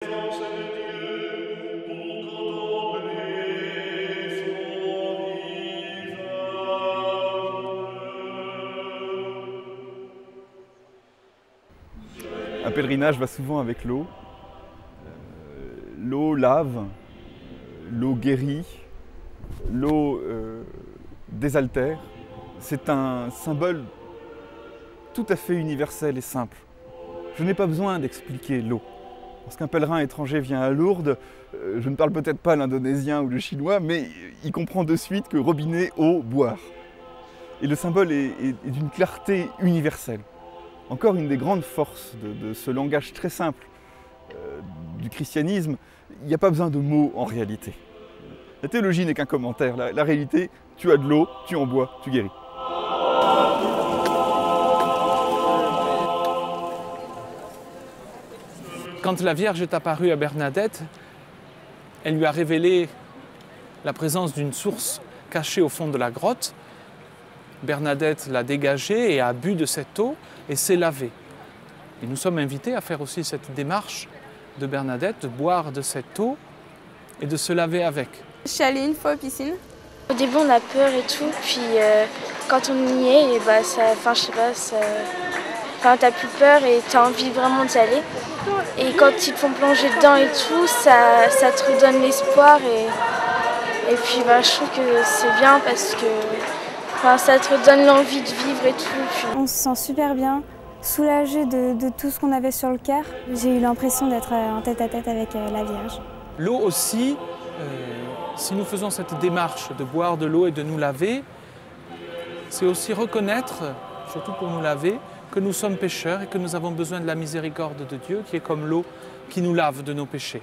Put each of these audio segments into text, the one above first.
Un pèlerinage va souvent avec l'eau. L'eau lave, l'eau guérit, l'eau désaltère. C'est un symbole tout à fait universel et simple. Je n'ai pas besoin d'expliquer l'eau. Lorsqu'un pèlerin étranger vient à Lourdes, je ne parle peut-être pas l'indonésien ou le chinois, mais il comprend de suite que robinet, eau, boire. Et le symbole est d'une clarté universelle. Encore une des grandes forces de ce langage très simple du christianisme, il n'y a pas besoin de mots en réalité. La théologie n'est qu'un commentaire. La réalité, tu as de l'eau, tu en bois, tu guéris. Quand la Vierge est apparue à Bernadette, elle lui a révélé la présence d'une source cachée au fond de la grotte. Bernadette l'a dégagée et a bu de cette eau et s'est lavée. Et nous sommes invités à faire aussi cette démarche de Bernadette, de boire de cette eau et de se laver avec. Je suis allée une fois aux piscines. Au début on a peur et tout, puis quand on y est, et bah, ça, je sais pas, t'as plus peur et t'as envie vraiment d'y aller. Et quand ils te font plonger dedans et tout, ça te redonne l'espoir et puis bah, je trouve que c'est bien parce que ça te redonne l'envie de vivre et tout. Puis... On se sent super bien, soulagé de tout ce qu'on avait sur le cœur. J'ai eu l'impression d'être en tête-à-tête avec la Vierge. L'eau aussi, si nous faisons cette démarche de boire de l'eau et de nous laver, c'est aussi reconnaître, surtout pour nous laver, que nous sommes pécheurs et que nous avons besoin de la miséricorde de Dieu, qui est comme l'eau qui nous lave de nos péchés.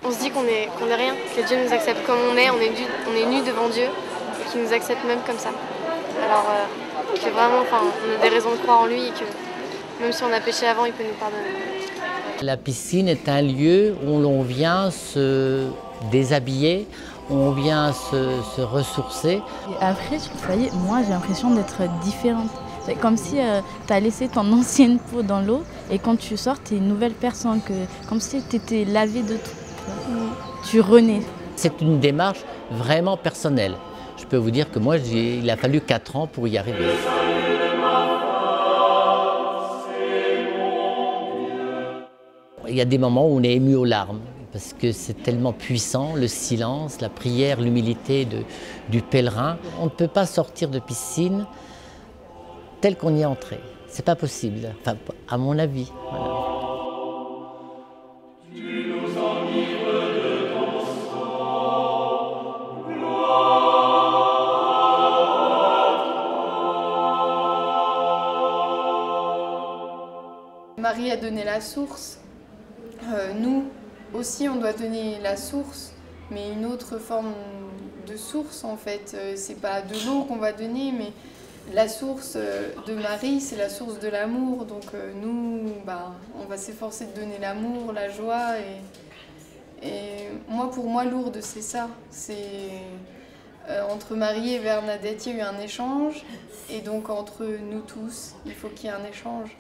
On se dit qu'on est rien, que Dieu nous accepte comme on est nus devant Dieu et qu'il nous accepte même comme ça. Alors que vraiment, on a des raisons de croire en lui et que même si on a péché avant, il peut nous pardonner. La piscine est un lieu où l'on vient se déshabiller, où on vient se ressourcer. Et après, vous voyez, moi j'ai l'impression d'être différente. C'est comme si tu as laissé ton ancienne peau dans l'eau et quand tu sors, tu es une nouvelle personne, comme si tu étais lavé de tout. Tu renais. C'est une démarche vraiment personnelle. Je peux vous dire que moi, il a fallu 4 ans pour y arriver. Il y a des moments où on est ému aux larmes, parce que c'est tellement puissant, le silence, la prière, l'humilité du pèlerin. On ne peut pas sortir de piscine tel qu'on y est entré. C'est pas possible, enfin, à mon avis. Voilà. Marie a donné la source. Nous aussi, on doit donner la source, mais une autre forme de source en fait. C'est pas de l'eau qu'on va donner, mais la source de Marie, c'est la source de l'amour. Donc nous, on va s'efforcer de donner l'amour, la joie. Et moi, pour moi, Lourdes, c'est ça. C'est entre Marie et Bernadette, il y a eu un échange. Et donc entre nous tous, il faut qu'il y ait un échange.